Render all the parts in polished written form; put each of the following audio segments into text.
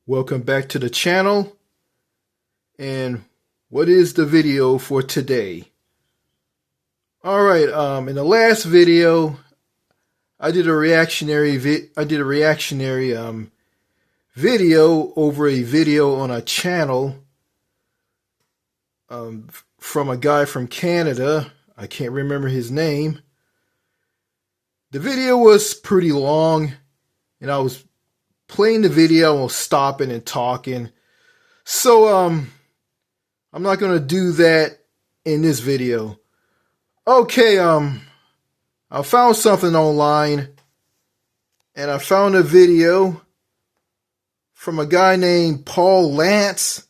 Welcome back to the channel. And what is the video for today? Alright, in the last video I did a reactionary video over a video on a channel from a guy from Canada. I can't remember his name. The video was pretty long, and I was playing the video while stopping and talking. So I'm not gonna do that in this video. Okay, I found something online, and I found a video from a guy named Paul Lantz.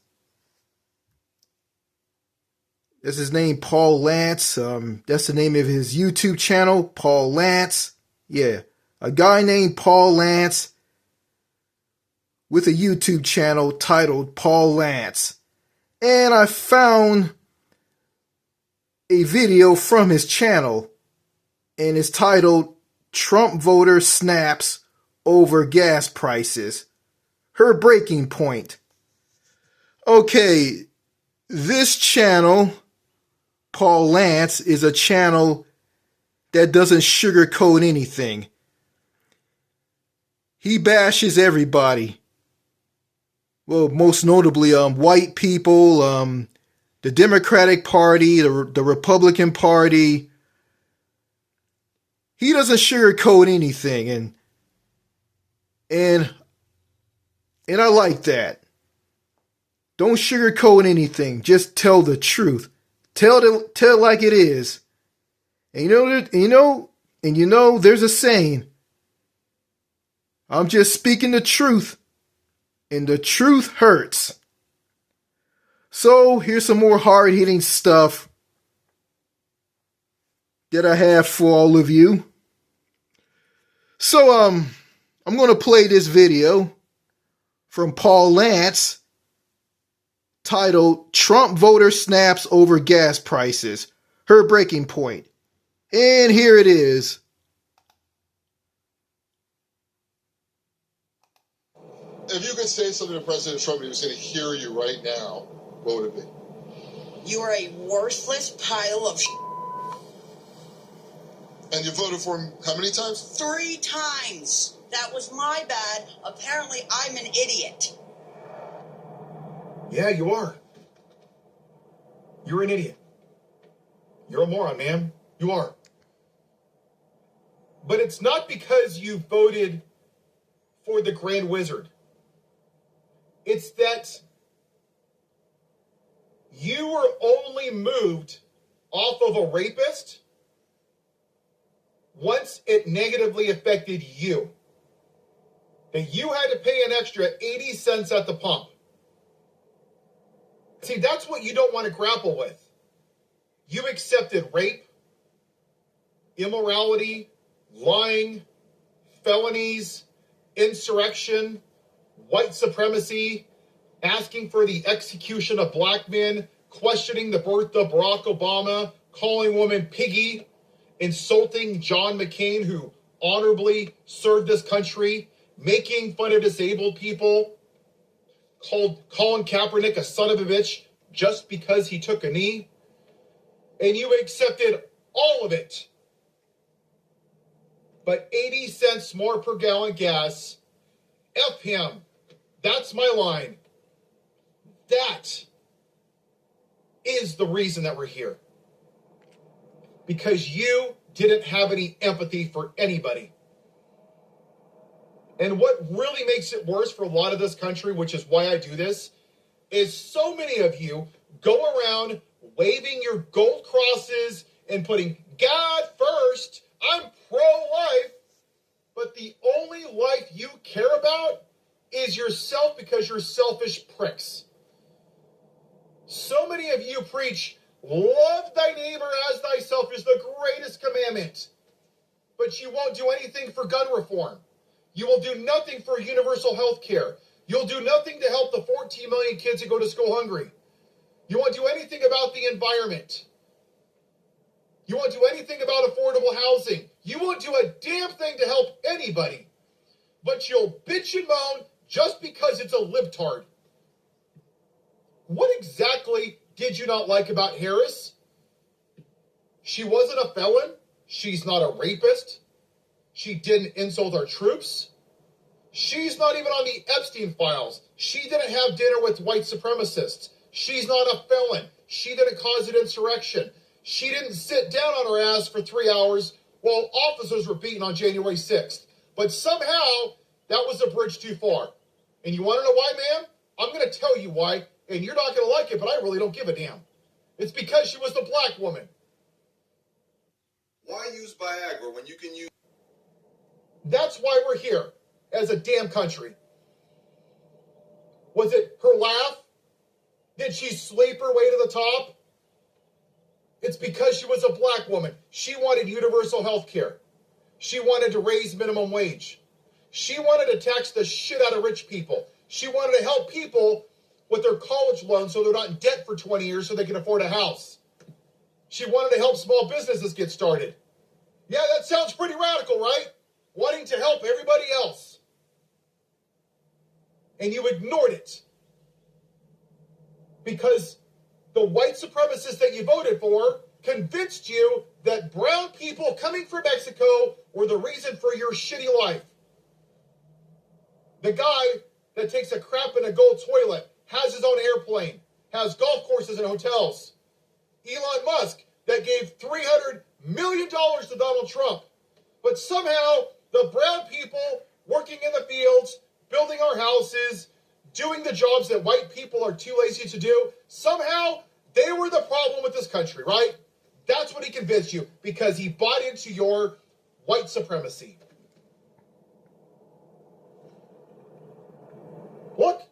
That's his name, Paul Lantz. That's the name of his YouTube channel, Paul Lantz. Yeah, a guy named Paul Lantz with a YouTube channel titled Paul Lantz. And I found a video from his channel, and it's titled Trump Voter Snaps Over Gas Prices. Her breaking point. Okay, this channel, Paul Lantz, is a channel that doesn't sugarcoat anything. He bashes everybody. Well, most notably, white people, the Democratic Party, the Republican Party. He doesn't sugarcoat anything, and I like that. Don't sugarcoat anything. Just tell the truth. Tell it like it is. And you know, there's a saying. I'm just speaking the truth, and the truth hurts. So here's some more hard-hitting stuff that I have for all of you. So I'm going to play this video from Paul Lantz titled Trump Voter Snaps Over Gas Prices. Her breaking point. And here it is. If you could say something to President Trump and he was going to hear you right now, what would it be? You are a worthless pile of And you voted for him how many times? 3 times. That was my bad. Apparently, I'm an idiot. Yeah, you are. You're an idiot. You're a moron, man. You are. But it's not because you voted for the Grand Wizard. It's that you were only moved off of a rapist once it negatively affected you. That you had to pay an extra 80 cents at the pump. See, that's what you don't want to grapple with. You accepted rape, immorality, lying, felonies, insurrection, white supremacy, asking for the execution of black men, questioning the birth of Barack Obama, calling women piggy, insulting John McCain, who honorably served this country, making fun of disabled people, called Colin Kaepernick a son of a bitch just because he took a knee, and you accepted all of it. But 80 cents more per gallon gas, F him. That's my line. That is the reason that we're here. Because you didn't have any empathy for anybody. And what really makes it worse for a lot of this country, which is why I do this, is so many of you go around waving your gold crosses and putting God first. I'm pro-life. But the only life you care about is yourself because you're selfish pricks. So many of you preach, love thy neighbor as thyself is the greatest commandment. But you won't do anything for gun reform. You will do nothing for universal health care. You'll do nothing to help the 14 million kids who go to school hungry. You won't do anything about the environment. You won't do anything about affordable housing. You won't do a damn thing to help anybody. But you'll bitch and moan, just because it's a libtard. What exactly did you not like about Harris? She wasn't a felon. She's not a rapist. She didn't insult our troops. She's not even on the Epstein files. She didn't have dinner with white supremacists. She's not a felon. She didn't cause an insurrection. She didn't sit down on her ass for 3 hours while officers were beaten on January 6th. But somehow, that was a bridge too far. And you want to know why, ma'am? I'm going to tell you why, and you're not going to like it, but I really don't give a damn. It's because she was the black woman. Why use Viagra when you can use... That's why we're here, as a damn country. Was it her laugh? Did she sleep her way to the top? It's because she was a black woman. She wanted universal health care. She wanted to raise minimum wage. She wanted to tax the shit out of rich people. She wanted to help people with their college loans so they're not in debt for 20 years so they can afford a house. She wanted to help small businesses get started. Yeah, that sounds pretty radical, right? Wanting to help everybody else. And you ignored it. Because the white supremacists that you voted for convinced you that brown people coming from Mexico were the reason for your shitty life. The guy that takes a crap in a gold toilet, has his own airplane, has golf courses and hotels. Elon Musk that gave $300 million to Donald Trump. But somehow, the brown people working in the fields, building our houses, doing the jobs that white people are too lazy to do, somehow they were the problem with this country, right? That's what he convinced you, because he bought into your white supremacy. Look,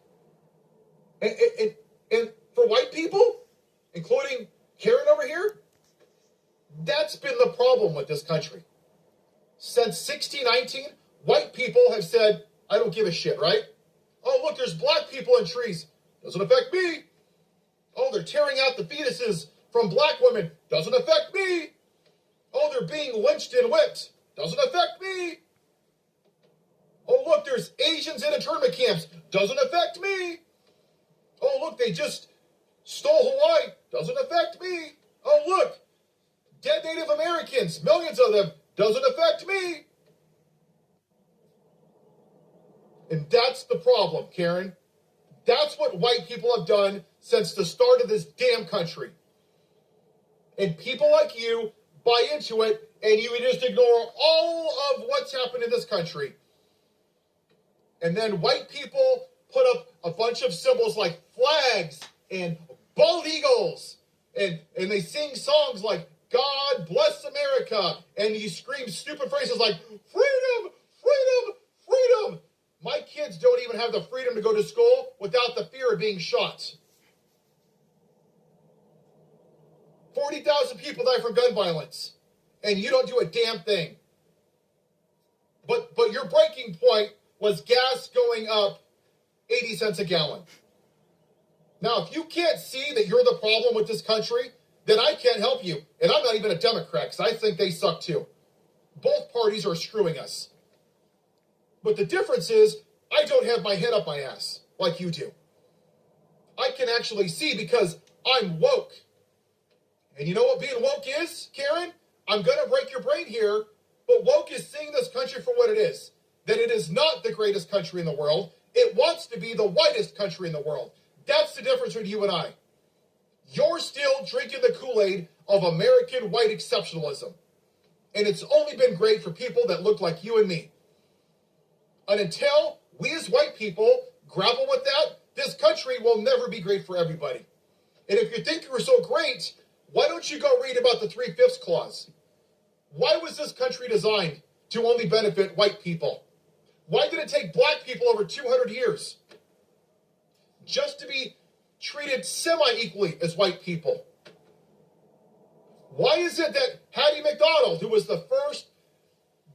and for white people, including Karen over here, that's been the problem with this country. Since 1619, white people have said, I don't give a shit, right? Oh, look, there's black people in trees. Doesn't affect me. Oh, they're tearing out the fetuses from black women. Doesn't affect me. Oh, they're being lynched and whipped. Doesn't affect me. Oh, look, there's Asians in internment camps. Doesn't affect me. Oh, look, they just stole Hawaii. Doesn't affect me. Oh, look, dead Native Americans, millions of them. Doesn't affect me. And that's the problem, Karen. That's what white people have done since the start of this damn country. And people like you buy into it, and you just ignore all of what's happened in this country. And then white people put up a bunch of symbols like flags and bald eagles, and they sing songs like God bless America, and you scream stupid phrases like freedom, freedom, freedom. My kids don't even have the freedom to go to school without the fear of being shot. 40,000 people die from gun violence, and you don't do a damn thing. But your breaking point was gas going up 80 cents a gallon. Now, if you can't see that you're the problem with this country, then I can't help you. And I'm not even a Democrat, because I think they suck too. Both parties are screwing us. But the difference is, I don't have my head up my ass like you do. I can actually see because I'm woke. And you know what being woke is, Karen? I'm going to break your brain here, but woke is seeing this country for what it is. That it is not the greatest country in the world. It wants to be the whitest country in the world. That's the difference between you and I. You're still drinking the Kool-Aid of American white exceptionalism. And it's only been great for people that look like you and me. And until we as white people grapple with that, this country will never be great for everybody. And if you think you were so great, why don't you go read about the 3/5 clause? Why was this country designed to only benefit white people? Why did it take black people over 200 years just to be treated semi-equally as white people? Why is it that Hattie McDonald, who was the first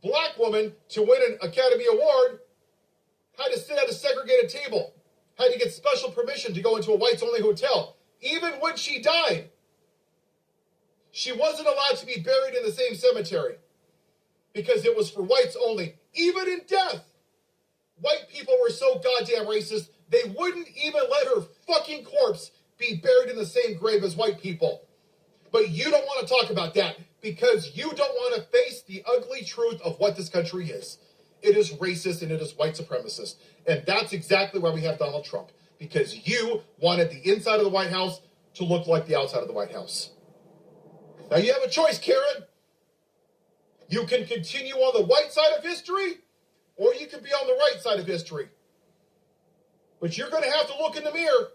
black woman to win an Academy Award, had to sit at a segregated table, had to get special permission to go into a whites-only hotel? Even when she died, she wasn't allowed to be buried in the same cemetery because it was for whites only. Even in death, white people were so goddamn racist, they wouldn't even let her fucking corpse be buried in the same grave as white people. But you don't want to talk about that because you don't want to face the ugly truth of what this country is. It is racist and it is white supremacist. And that's exactly why we have Donald Trump. Because you wanted the inside of the White House to look like the outside of the White House. Now you have a choice, Karen. You can continue on the white side of history, or you can be on the right side of history. But you're going to have to look in the mirror.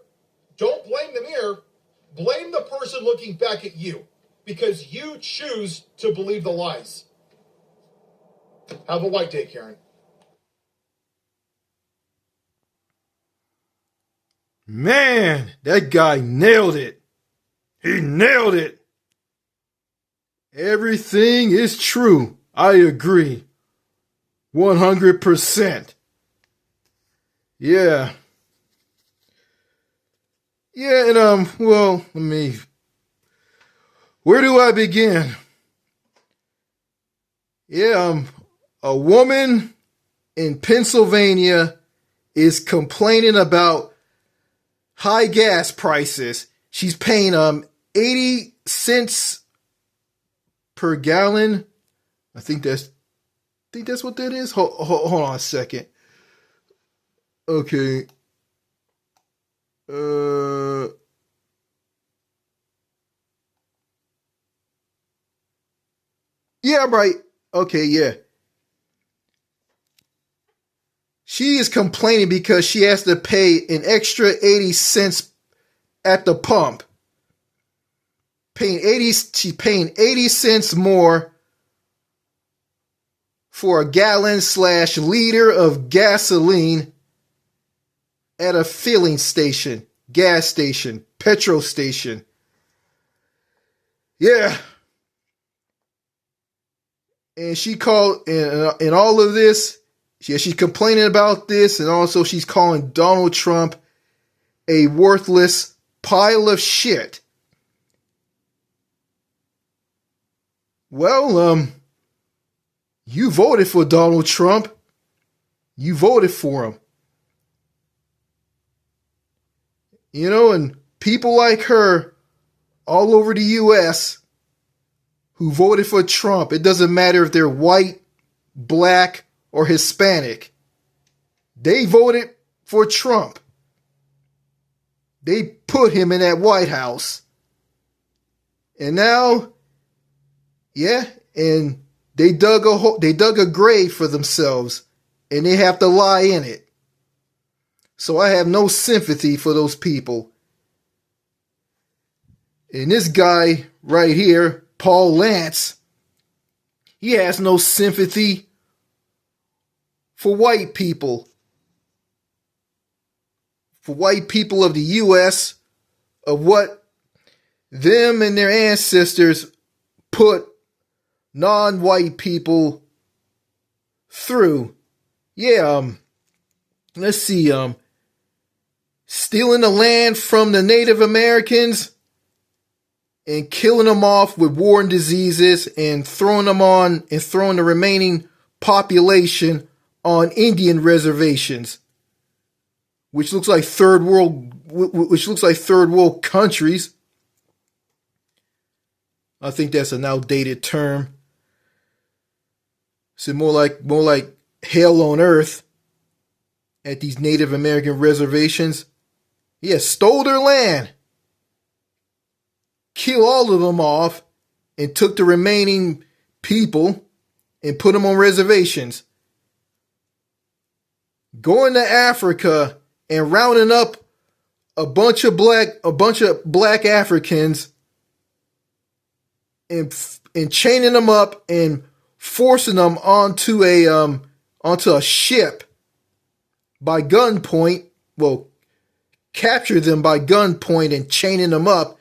Don't blame the mirror. Blame the person looking back at you, because you choose to believe the lies. Have a white day, Karen. Man, that guy nailed it. He nailed it. Everything is true. I agree. 100%. Yeah. Yeah, and well, where do I begin? Yeah, a woman in Pennsylvania is complaining about high gas prices. She's paying 80 cents per gallon. I think that's what that is. Hold on a second. Okay. Yeah, right. Okay, yeah. She is complaining because she has to pay an extra 80 cents at the pump. She's paying 80 cents more for a gallon/liter of gasoline at a filling station, gas station, petrol station. Yeah. And she called, in all of this, she's complaining about this, and also she's calling Donald Trump a worthless pile of shit. Well, you voted for Donald Trump. You voted for him. You know, and people like her all over the U.S. who voted for Trump, it doesn't matter if they're white, black, or Hispanic. They voted for Trump. They put him in that White House. And now, yeah, and they dug a grave for themselves, and they have to lie in it. So I have no sympathy for those people. And this guy right here, Paul Lance, he has no sympathy for white people. For white people of the U.S., of what them and their ancestors put non-white people through. Yeah, let's see, stealing the land from the Native Americans and killing them off with war and diseases and throwing the remaining population on Indian reservations, which looks like third world countries. I think that's an outdated term. So more like hell on earth at these Native American reservations. Yeah, stole their land, killed all of them off, and took the remaining people and put them on reservations. Going to Africa and rounding up a bunch of black Africans and chaining them up and forcing them onto a ship by gunpoint. Well, capture them by gunpoint and chaining them up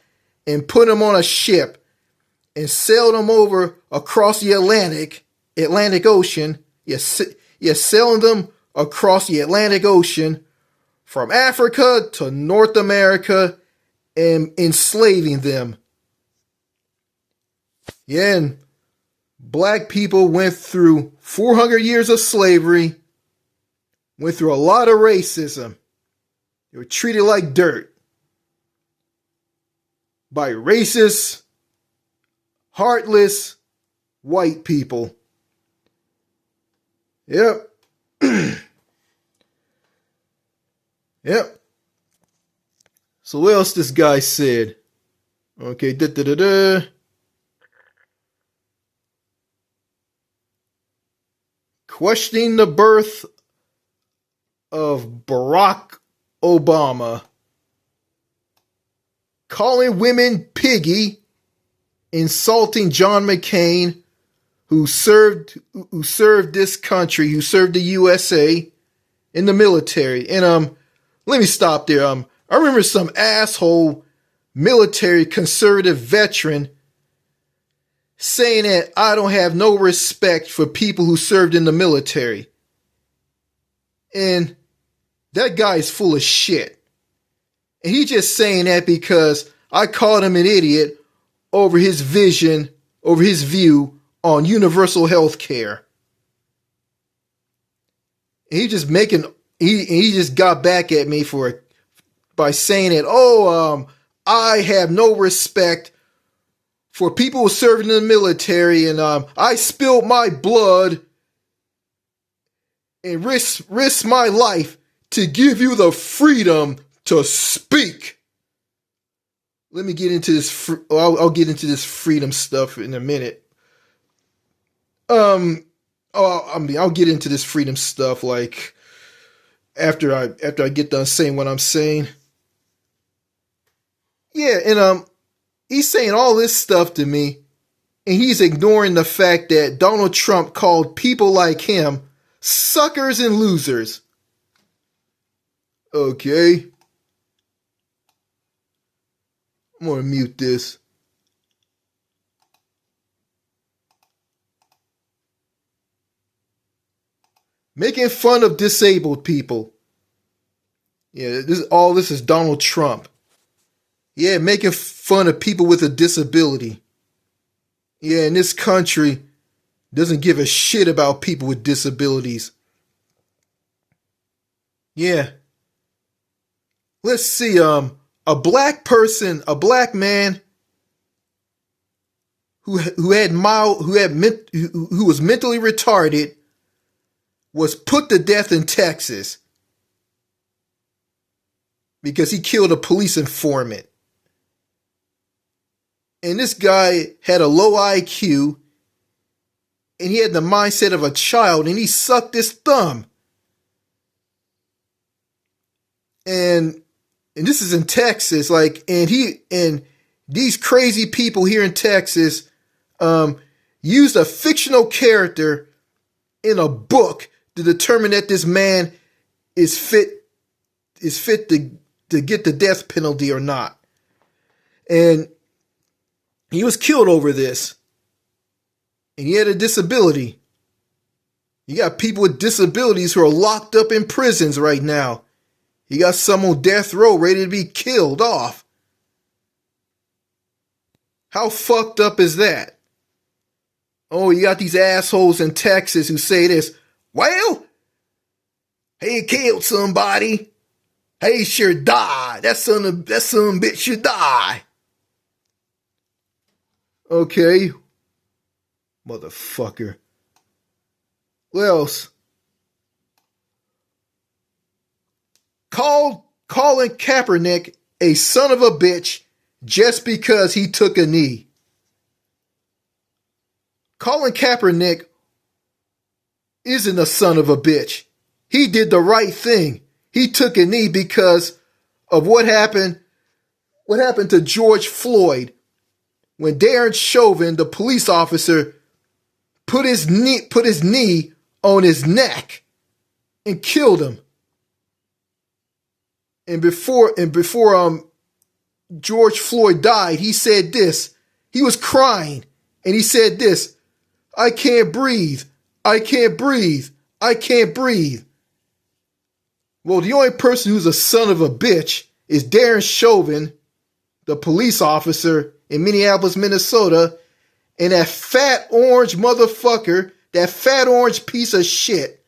and put them on a ship and sail them over across the Atlantic Ocean. Sailing them across the Atlantic Ocean from Africa to North America and enslaving them. Yeah, and black people went through 400 years of slavery, went through a lot of racism. They were treated like dirt by racist, heartless white people. Yep. Yep. So what else this guy said? Okay, questioning the birth of Barack Obama, calling women piggy, insulting John McCain, who served this country, who served the USA in the military. And let me stop there. I remember some asshole military conservative veteran saying that I don't have no respect for people who served in the military. And that guy is full of shit. And he's just saying that because I called him an idiot over his vision, over his view on universal health care. And he just got back at me by saying that, I have no respect for people who served in the military, and I spilled my blood and risked my life to give you the freedom to speak. Let me get into this. I'll get into this freedom stuff in a minute. I'll get into this freedom stuff like after I get done saying what I'm saying. Yeah, and he's saying all this stuff to me, and he's ignoring the fact that Donald Trump called people like him suckers and losers. Okay. I'm gonna mute this. Making fun of disabled people. Yeah, this is Donald Trump. Yeah, making fun of people with a disability. Yeah, and this country doesn't give a shit about people with disabilities. Yeah. Let's see, a black man who was mentally retarded was put to death in Texas because he killed a police informant. And this guy had a low IQ, and he had the mindset of a child, and he sucked his thumb. And this is in Texas, and these crazy people here in Texas used a fictional character in a book to determine that this man is fit to get the death penalty or not. And he was killed over this. And he had a disability. You got people with disabilities who are locked up in prisons right now. You got some on death row ready to be killed off. How fucked up is that? Oh, you got these assholes in Texas who say this. Well, he killed somebody. He should die. That son of bitch should die. Okay. Motherfucker. What else? Calling Kaepernick a son of a bitch just because he took a knee. Colin Kaepernick isn't a son of a bitch. He did the right thing. He took a knee because of what happened to George Floyd when Derek Chauvin, the police officer, put his knee on his neck and killed him. And before George Floyd died, he said this. He was crying, and he said this: "I can't breathe. I can't breathe. I can't breathe." Well, the only person who's a son of a bitch is Derek Chauvin, the police officer in Minneapolis, Minnesota, and that fat orange motherfucker, that fat orange piece of shit,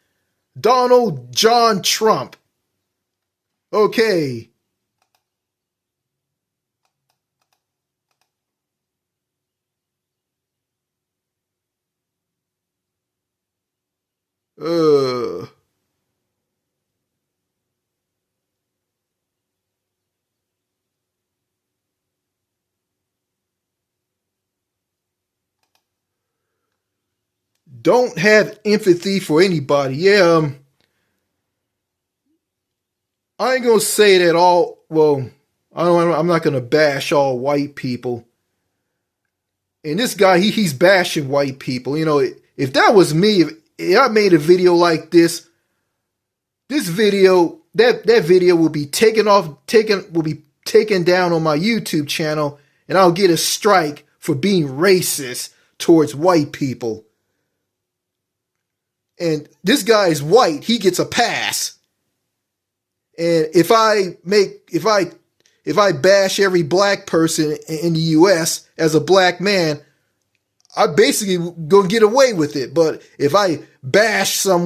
Donald John Trump. Okay. Uh, don't have empathy for anybody. Yeah, I ain't gonna say that all. Well, I'm not gonna bash all white people. And this guy, he's bashing white people. You know, if that was me, if I made a video like this, that video will be will be taken down on my YouTube channel, and I'll get a strike for being racist towards white people. And this guy is white; he gets a pass. And if I bash every black person in the U.S. as a black man, I basically gonna get away with it. But if I bash a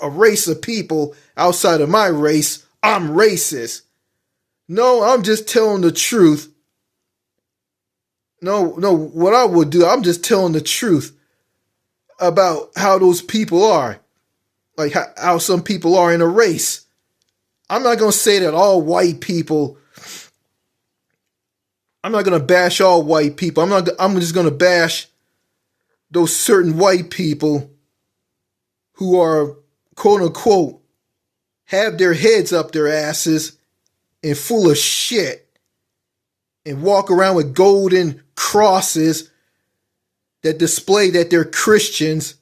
race of people outside of my race, I'm racist. No, I'm just telling the truth. No, what I would do, I'm just telling the truth about how those people are. Like how some people are in a race. I'm not going to say that all white people, I'm not going to bash all white people. I'm just going to bash those certain white people who are, quote unquote, have their heads up their asses and full of shit and walk around with golden crosses that display that they're Christians,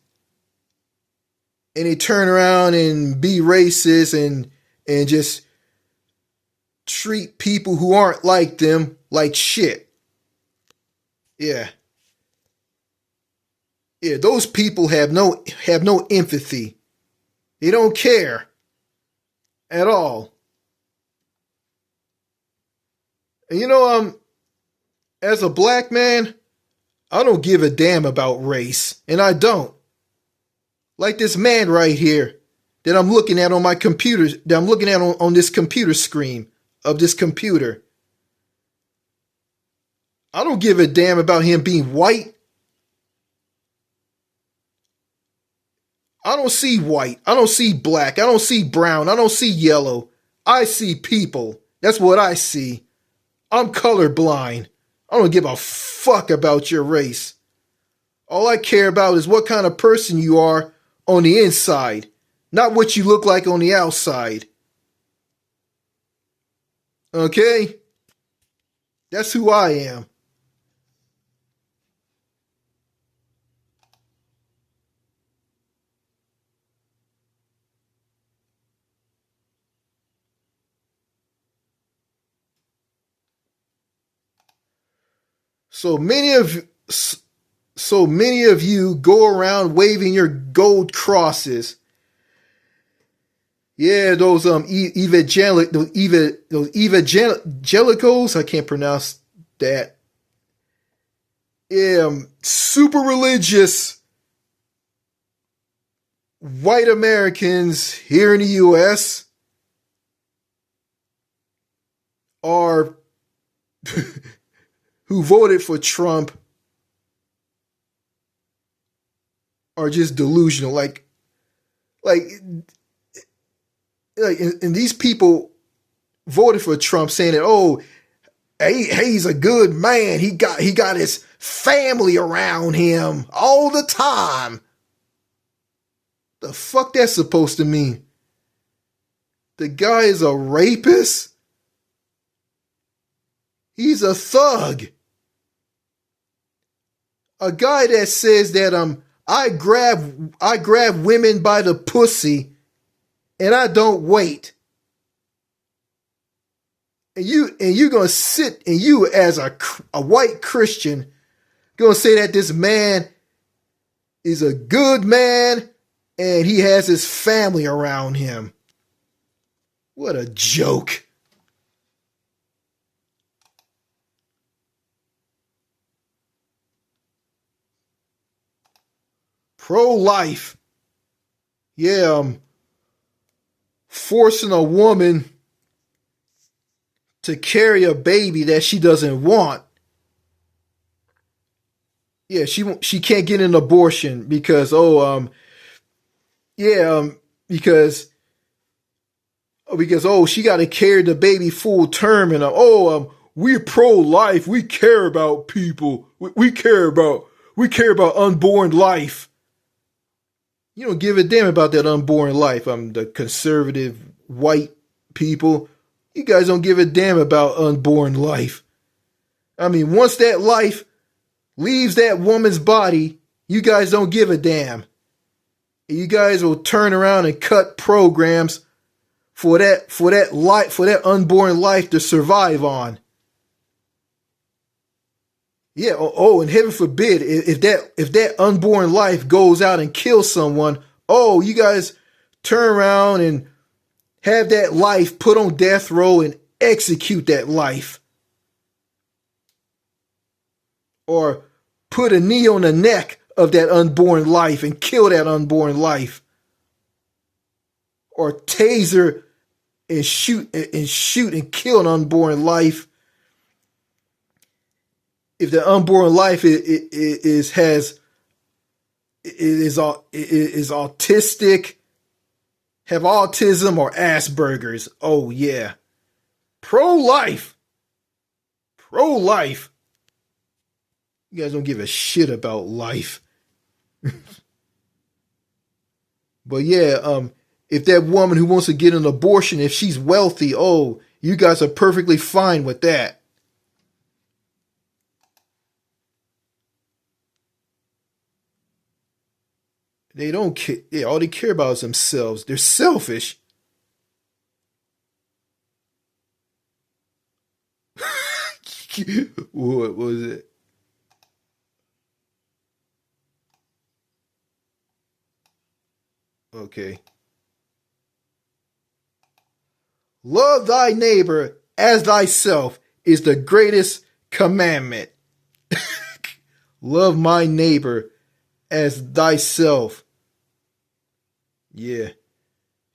and they turn around and be racist and just treat people who aren't like them like shit. Yeah. Yeah, those people have no empathy. They don't care at all. And you know, as a black man, I don't give a damn about race, and I don't. Like this man right here that I'm looking at on my computer, that I'm looking at on this computer screen of this computer. I don't give a damn about him being white. I don't see white. I don't see black. I don't see brown. I don't see yellow. I see people. That's what I see. I'm colorblind. I don't give a fuck about your race. All I care about is what kind of person you are on the inside, not what you look like on the outside. Okay? That's who I am. So many of you go around waving your gold crosses. Yeah, those evangelicals, I can't pronounce that. Yeah, super religious white Americans here in the US are who voted for Trump are just delusional. And these people voted for Trump saying that, oh, he's a good man. He got his family around him all the time. The fuck that's supposed to mean? The guy is a rapist? He's a thug. A guy that says that I grab women by the pussy and I don't wait. And you're gonna sit, and you as a white Christian gonna say that this man is a good man and he has his family around him. What a joke. Pro-life. Yeah, forcing a woman to carry a baby that she doesn't want. Yeah, she can't get an abortion because because she got to carry the baby full term, and we're pro life. We care about people. We care about unborn life. You don't give a damn about that unborn life. The conservative white people. You guys don't give a damn about unborn life. I mean, once that life leaves that woman's body, you guys don't give a damn. You guys will turn around and cut programs for that unborn life to survive on. Yeah, and heaven forbid if that unborn life goes out and kills someone, you guys turn around and have that life put on death row and execute that life. Or put a knee on the neck of that unborn life and kill that unborn life. Or taser and shoot and kill an unborn life. If the unborn life is autistic, have autism or Asperger's, oh yeah, pro-life. You guys don't give a shit about life. But yeah, if that woman who wants to get an abortion, if she's wealthy, you guys are perfectly fine with that. They don't care. Yeah, all they care about is themselves. They're selfish. What was it? Okay. Love thy neighbor as thyself is the greatest commandment. Love my neighbor as thyself. Yeah.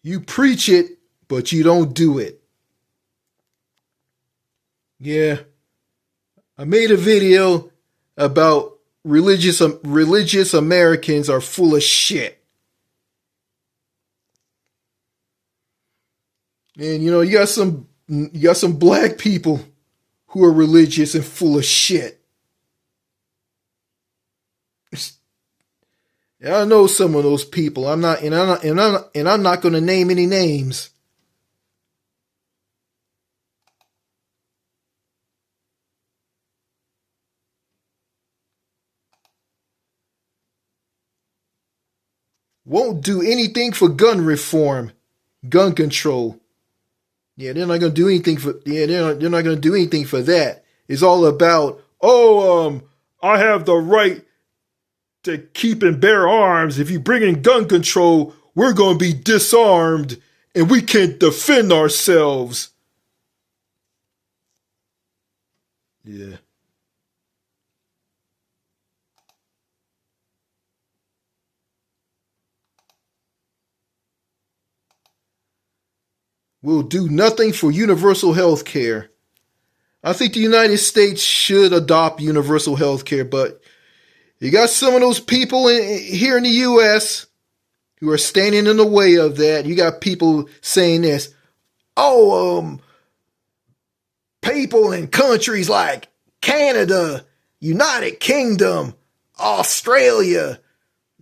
You preach it, but you don't do it. Yeah. I made a video about religious Americans are full of shit. And you got some black people who are religious and full of shit. I know some of those people. I'm not going to name any names. Won't do anything for gun reform, gun control. Yeah, they're not going to do anything for. Yeah, they're not going to do anything for that. It's all about I have the right to keep and bear arms. If you bring in gun control, we're going to be disarmed and we can't defend ourselves. Yeah. Will do nothing for universal health care. I think the United States should adopt universal health care, but you got some of those people here in the U.S. who are standing in the way of that. You got people saying this, people in countries like Canada, United Kingdom, Australia,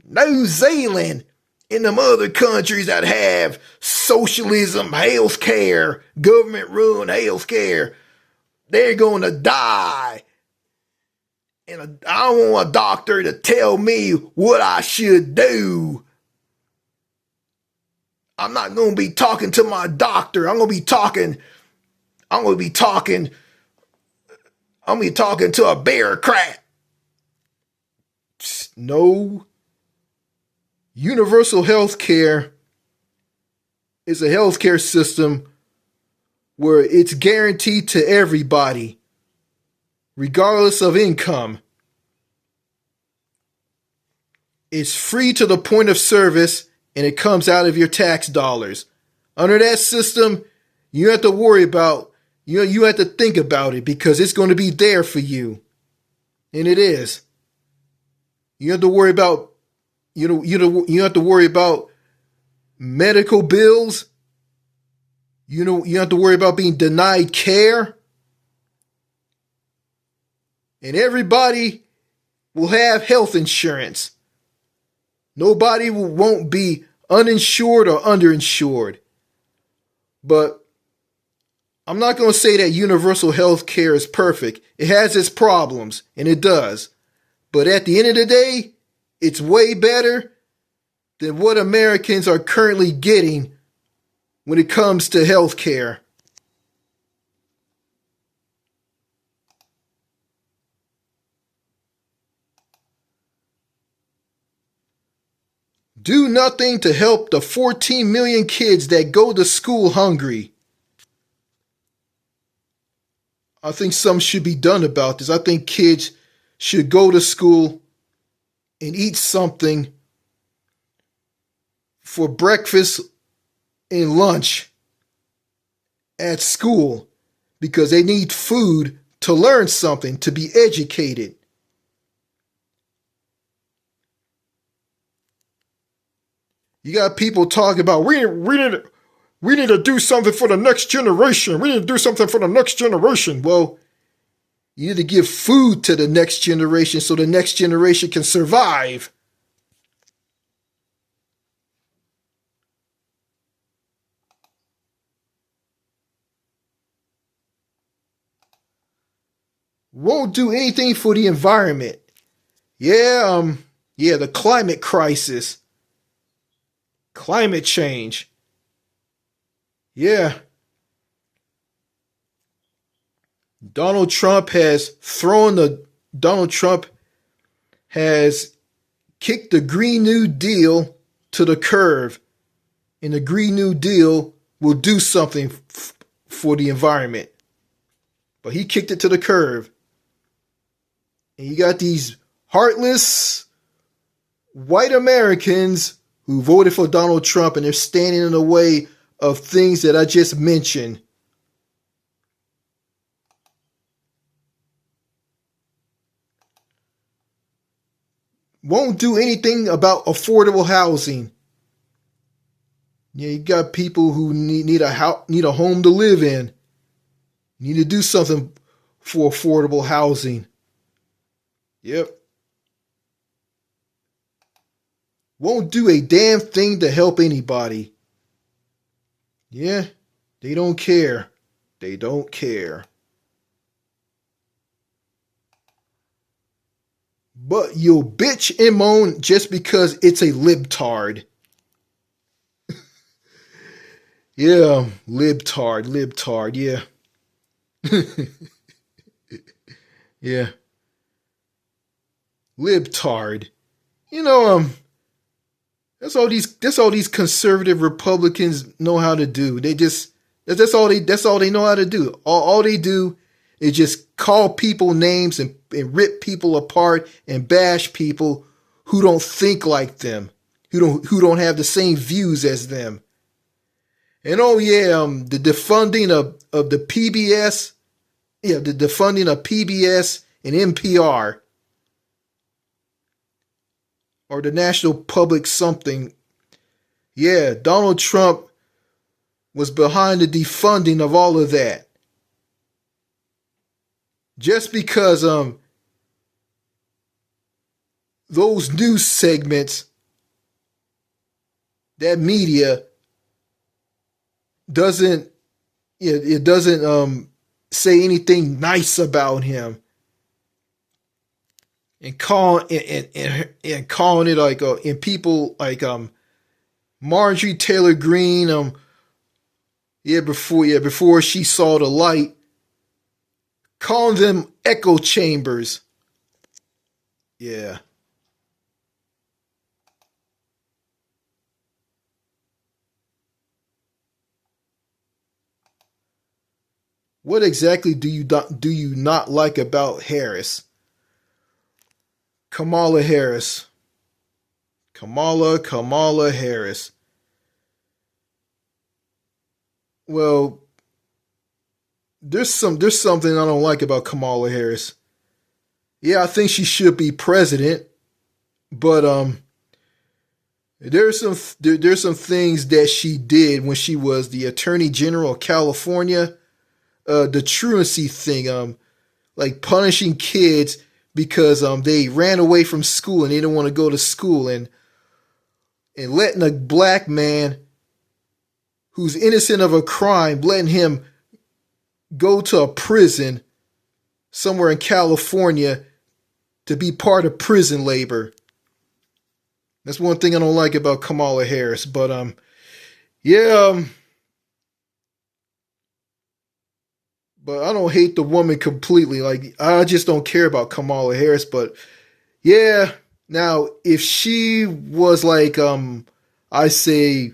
New Zealand, in them other countries that have socialism, health care, government run health care, they're going to die. And I don't want a doctor to tell me what I should do. I'm not going to be talking to my doctor. I'm going to be talking to a bureaucrat. No. Universal health care is a healthcare system where it's guaranteed to everybody, regardless of income. It's free to the point of service and it comes out of your tax dollars. Under that system, you have to worry about, you have to think about it because it's going to be there for you. And it is. You have to worry about, you have to worry about medical bills. You have to worry about being denied care. And everybody will have health insurance. Nobody won't be uninsured or underinsured. But I'm not going to say that universal health care is perfect. It has its problems, and it does. But at the end of the day, it's way better than what Americans are currently getting when it comes to health care. Do nothing to help the 14 million kids that go to school hungry. I think something should be done about this. I think kids should go to school and eat something for breakfast and lunch at school because they need food to learn something, to be educated. You got people talking about we need to do something for the next generation. We need to do something for the next generation. Well, you need to give food to the next generation so the next generation can survive. Won't do anything for the environment. Yeah, the climate crisis. Climate change. Yeah. Donald Trump has kicked the Green New Deal to the curb. And the Green New Deal will do something for the environment. But he kicked it to the curb. And you got these heartless white Americans who voted for Donald Trump, and they're standing in the way of things that I just mentioned. Won't do anything about affordable housing. Yeah, you got people who need a home to live in. You need to do something for affordable housing. Yep. Won't do a damn thing to help anybody. Yeah, they don't care. They don't care. But you'll bitch and moan just because it's a libtard. Yeah, libtard, yeah. Yeah. Libtard. That's all these conservative Republicans know how to do. That's all they know how to do. All they do is just call people names and rip people apart and bash people who don't think like them, who don't have the same views as them. And the defunding of the PBS, the defunding of PBS and NPR. Or the National Public something. Yeah, Donald Trump was behind the defunding of all of that. Just because those news segments, that media doesn't say anything nice about him. And calling it like and people like Marjorie Taylor Greene before she saw the light, calling them echo chambers. Yeah. What exactly do you not like about Harris? Kamala Harris. Kamala Harris. well, there's something I don't like about Kamala Harris. Yeah, I think she should be president, but there's some things that she did when she was the Attorney General of California. The truancy thing, like punishing kids because they ran away from school and they didn't want to go to school, and letting a black man who's innocent of a crime, letting him go to a prison somewhere in California to be part of prison labor. That's one thing I don't like about Kamala Harris. But yeah, but I don't hate the woman completely. Like, I just don't care about Kamala Harris. But yeah, now if she was like I say,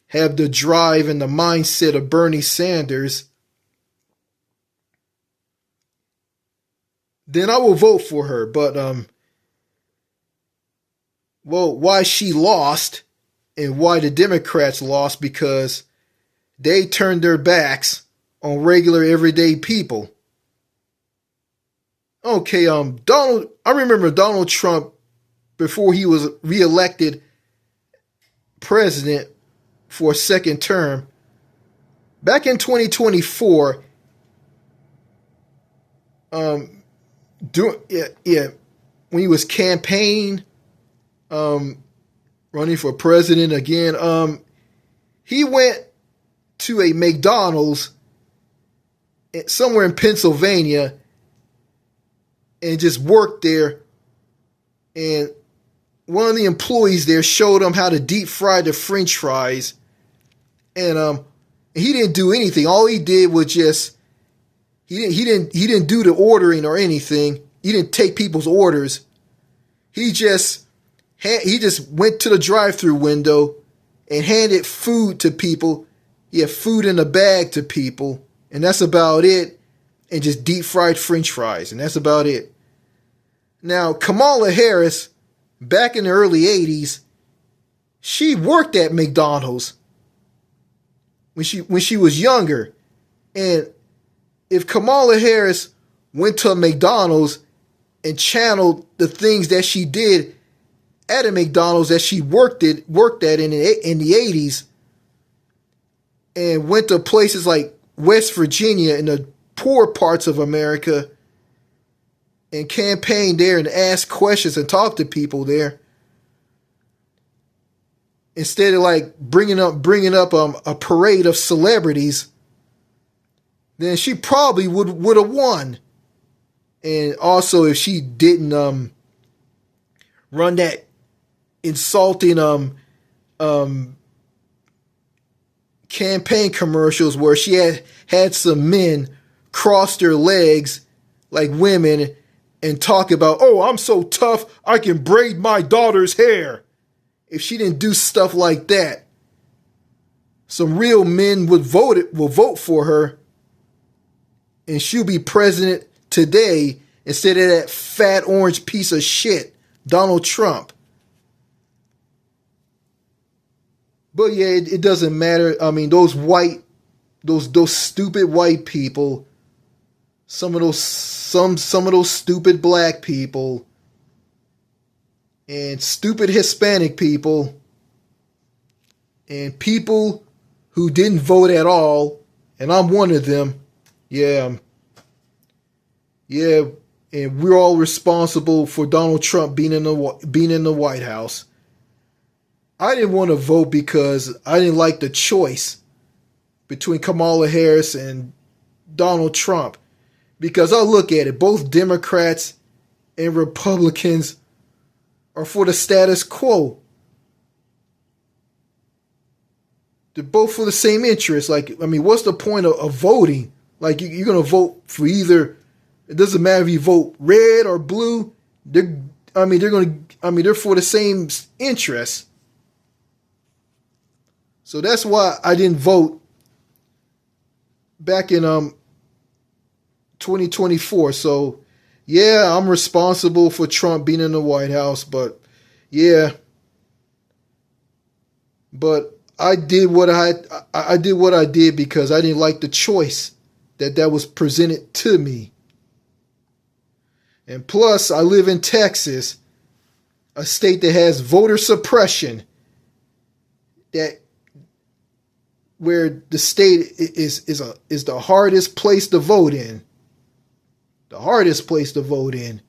have the drive and the mindset of Bernie Sanders, then I will vote for her. But well, why she lost and why the Democrats lost, because they turned their backs on regular everyday people. Okay, I remember Donald Trump, before he was reelected president for a second term, back in 2024, when he was running for president again, he went to a McDonald's somewhere in Pennsylvania and just worked there, and one of the employees there showed him how to deep fry the French fries, and he didn't do anything. All he did was just he didn't do the ordering or anything. He didn't take people's orders. He just went to the drive-through window and handed food to people. He had food in a bag to people, and that's about it. And just deep fried French fries, and that's about it. Now, Kamala Harris, back in the early 80s, she worked at McDonald's when she was younger. And if Kamala Harris went to a McDonald's and channeled the things that she did at a McDonald's that she worked at in the 80s, and went to places like West Virginia in the poor parts of America and campaigned there and asked questions and talked to people there, instead of like bringing up a parade of celebrities, then she probably would have won. And also, if she didn't run that insulting campaign commercials where she had some men cross their legs like women and talk about, oh, I'm so tough, I can braid my daughter's hair. If she didn't do stuff like that, some real men will vote for her, and she'll be president today instead of that fat orange piece of shit, Donald Trump. But yeah, it doesn't matter. I mean, those stupid white people, some of those stupid black people, and stupid Hispanic people, and people who didn't vote at all, and I'm one of them. Yeah, and we're all responsible for Donald Trump being in the White House. I didn't want to vote because I didn't like the choice between Kamala Harris and Donald Trump. Because I look at it, both Democrats and Republicans are for the status quo. They're both for the same interest. Like, I mean, what's the point of voting? Like, you're going to vote for either. It doesn't matter if you vote red or blue. They're for the same interest. So that's why I didn't vote back in 2024. So yeah, I'm responsible for Trump being in the White House, but yeah. But I did what I did what I did because I didn't like the choice that was presented to me. And plus, I live in Texas, a state that has voter suppression, where the state is the hardest place to vote in. The hardest place to vote in.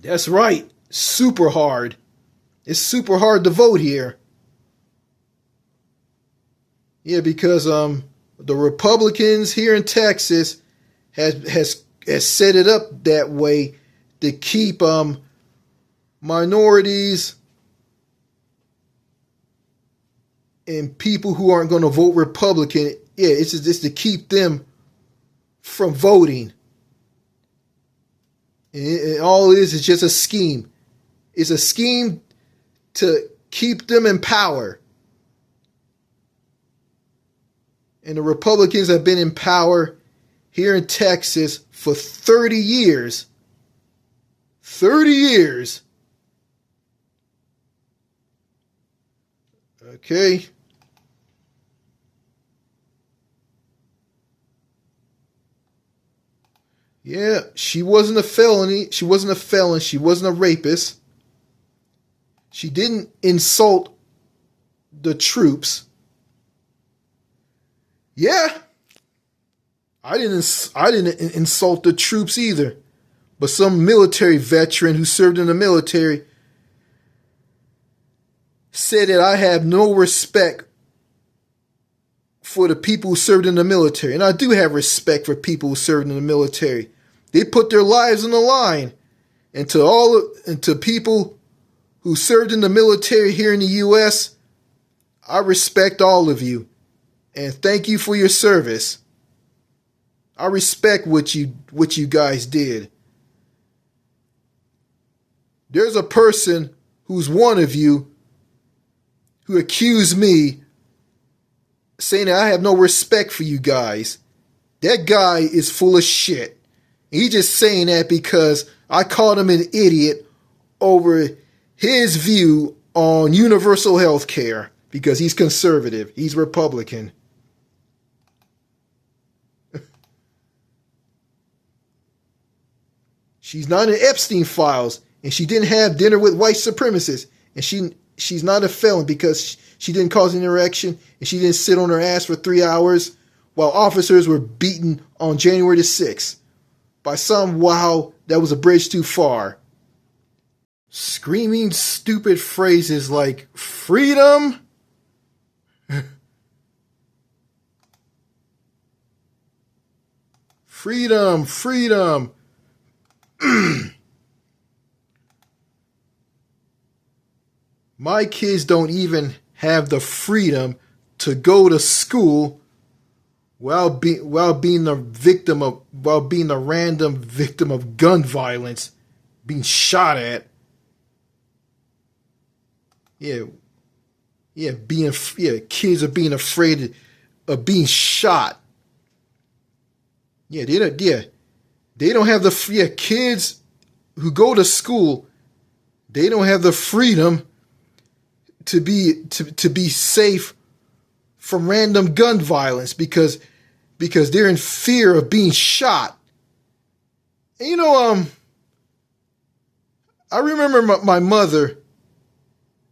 That's right, super hard. It's super hard to vote here. Yeah, because the Republicans here in Texas has set it up that way to keep minorities and people who aren't going to vote Republican. Yeah, it's just to keep them from voting. And all it is just a scheme. It's a scheme to keep them in power. And the Republicans have been in power here in Texas for 30 years. 30 years. Okay. Yeah, she wasn't a felony. She wasn't a felon. She wasn't a rapist. She didn't insult the troops. Yeah. I didn't insult the troops either. But some military veteran who served in the military said that I have no respect for the people who served in the military. And I do have respect for people who served in the military. They put their lives on the line. And to people who served in the military here in the U.S., I respect all of you. And thank you for your service. I respect what you guys did. There's a person who's one of you who accused me saying that I have no respect for you guys. That guy is full of shit. He just saying that because I called him an idiot over his view on universal health care because he's conservative. He's Republican. She's not in Epstein files, and she didn't have dinner with white supremacists, and she's not a felon because she didn't cause an erection, and she didn't sit on her ass for 3 hours while officers were beaten on January the 6th by some wow that was a bridge too far. Screaming stupid phrases like freedom, freedom, freedom. My kids don't even have the freedom to go to school while being the random victim of gun violence, being shot at. Kids are being afraid of being shot. They don't have the kids who go to school. They don't have the freedom to be safe from random gun violence because they're in fear of being shot. And I remember my mother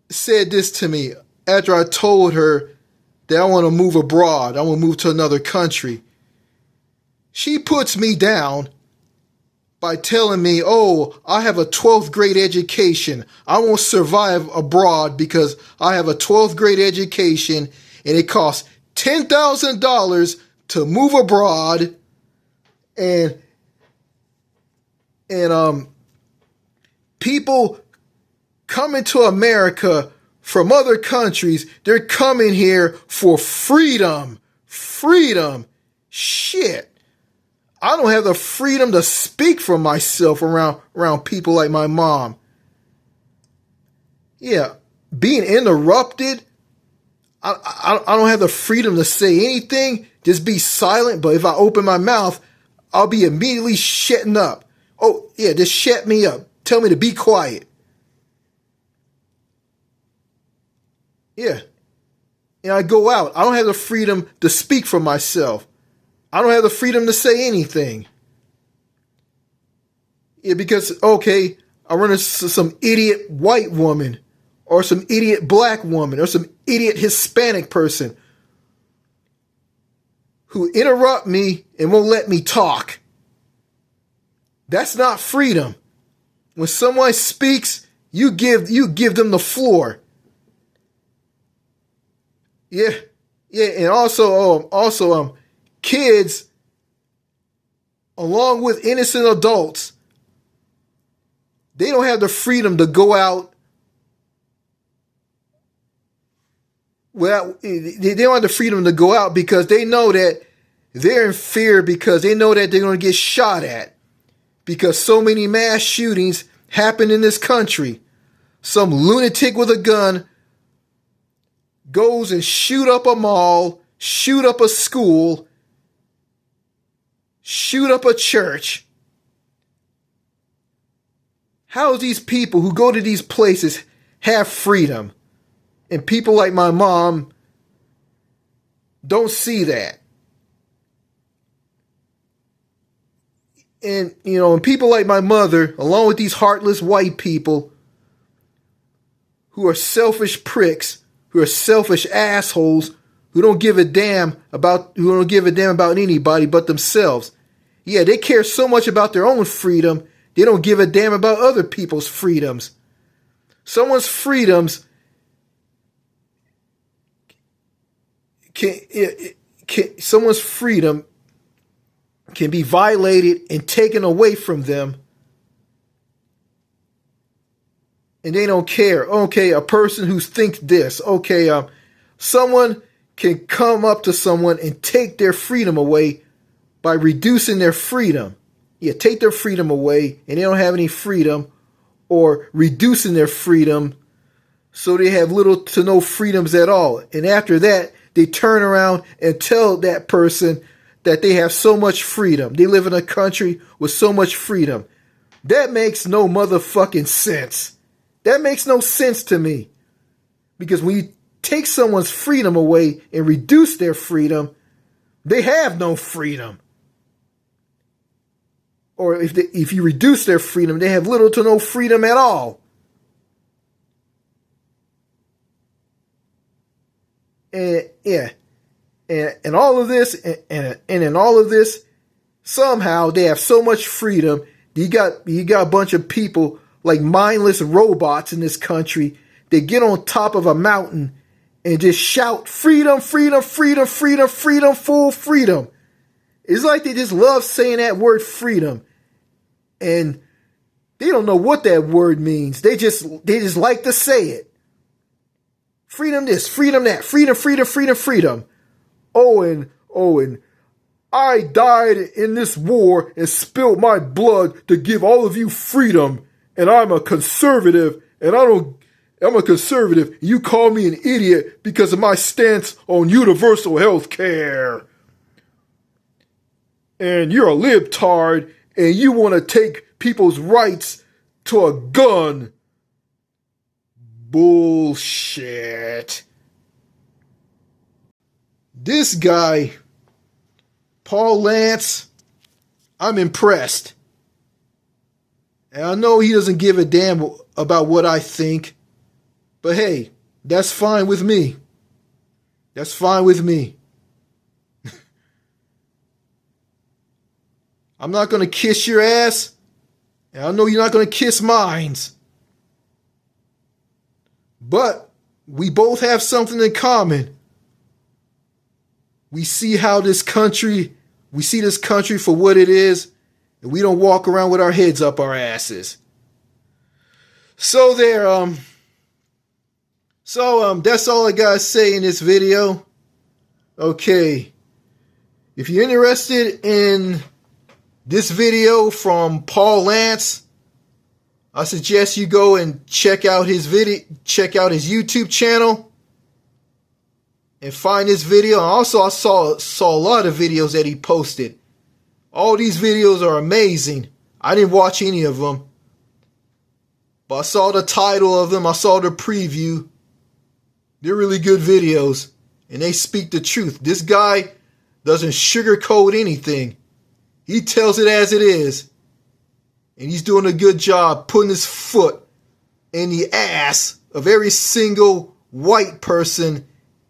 said this to me after I told her that I want to move abroad. I want to move to another country. She puts me down by telling me, oh, I have a 12th grade education. I won't survive abroad because I have a 12th grade education and it costs $10,000 to move abroad. And people coming to America from other countries, they're coming here for freedom. Freedom. Shit. I don't have the freedom to speak for myself around people like my mom. Yeah, being interrupted. I don't have the freedom to say anything. Just be silent. But if I open my mouth, I'll be immediately shutting up. Oh, yeah, just shut me up. Tell me to be quiet. Yeah. And I go out. I don't have the freedom to speak for myself. I don't have the freedom to say anything. Yeah, because, okay, I run into some idiot white woman or some idiot black woman or some idiot Hispanic person who interrupt me and won't let me talk. That's not freedom. When someone speaks, you give them the floor. Yeah, and also, kids, along with innocent adults, they don't have the freedom to go out without. They don't have the freedom to go out because they know that they're in fear, because they know that they're going to get shot at, because so many mass shootings happen in this country. Some lunatic with a gun goes and shoot up a mall, shoot up a school, shoot up a church. How do these people who go to these places have freedom? And people like my mom don't see that. And, and people like my mother, along with these heartless white people who are selfish pricks, who are selfish assholes, who don't give a damn about anybody but themselves. Yeah, they care so much about their own freedom, they don't give a damn about other people's freedoms. Someone's freedoms someone's freedom can be violated and taken away from them, and they don't care. Okay, a person who thinks this. Okay, someone can come up to someone and take their freedom away by reducing their freedom. Yeah, take their freedom away, and they don't have any freedom, or reducing their freedom so they have little to no freedoms at all. And after that, they turn around and tell that person that they have so much freedom. They live in a country with so much freedom. That makes no motherfucking sense. That makes no sense to me. Because when you take someone's freedom away and reduce their freedom, they have no freedom. Or if you reduce their freedom, they have little to no freedom at all. And yeah, and all of this, and in all of this, somehow they have so much freedom. You got a bunch of people like mindless robots in this country. They get on top of a mountain and just shout freedom, freedom, freedom, freedom, freedom, full freedom. It's like they just love saying that word freedom. And they don't know what that word means. They just like to say it. Freedom this, freedom that, freedom, freedom, freedom, freedom. And I died in this war and spilled my blood to give all of you freedom. And I'm a conservative, and I'm a conservative. You call me an idiot because of my stance on universal health care. And you're a libtard, and you want to take people's rights to a gun. Bullshit. This guy, Paul Lantz, I'm impressed. And I know he doesn't give a damn about what I think. But hey, that's fine with me. That's fine with me. I'm not going to kiss your ass. And I know you're not going to kiss mine. But we both have something in common. We see this country for what it is, and we don't walk around with our heads up our asses. So that's all I gotta say in this video. Okay. If you're interested in this video from Paul Lantz, I suggest you go and check out his YouTube channel and find this video. Also, I saw a lot of videos that he posted. All these videos are amazing. I didn't watch any of them, but I saw the title of them. I saw the preview. They're really good videos, and they speak the truth. This guy doesn't sugarcoat anything. He tells it as it is. And he's doing a good job putting his foot in the ass of every single white person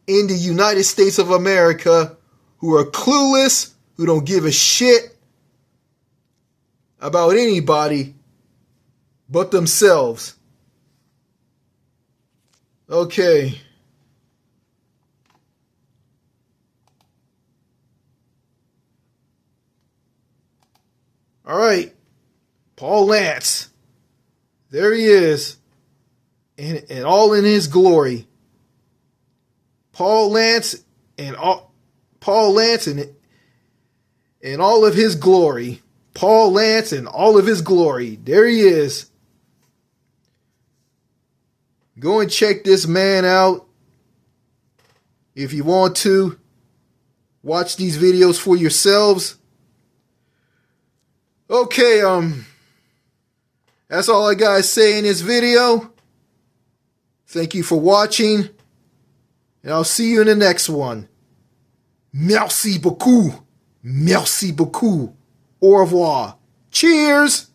in the United States of America who are clueless, who don't give a shit about anybody but themselves. Okay. All right. Paul Lantz. There he is. And all in his glory. Paul Lantz and all of his glory. Paul Lantz and all of his glory. There he is. Go and check this man out if you want to. Watch these videos for yourselves. Okay, that's all I gotta say in this video. Thank you for watching, and I'll see you in the next one. Merci beaucoup. Merci beaucoup. Au revoir. Cheers.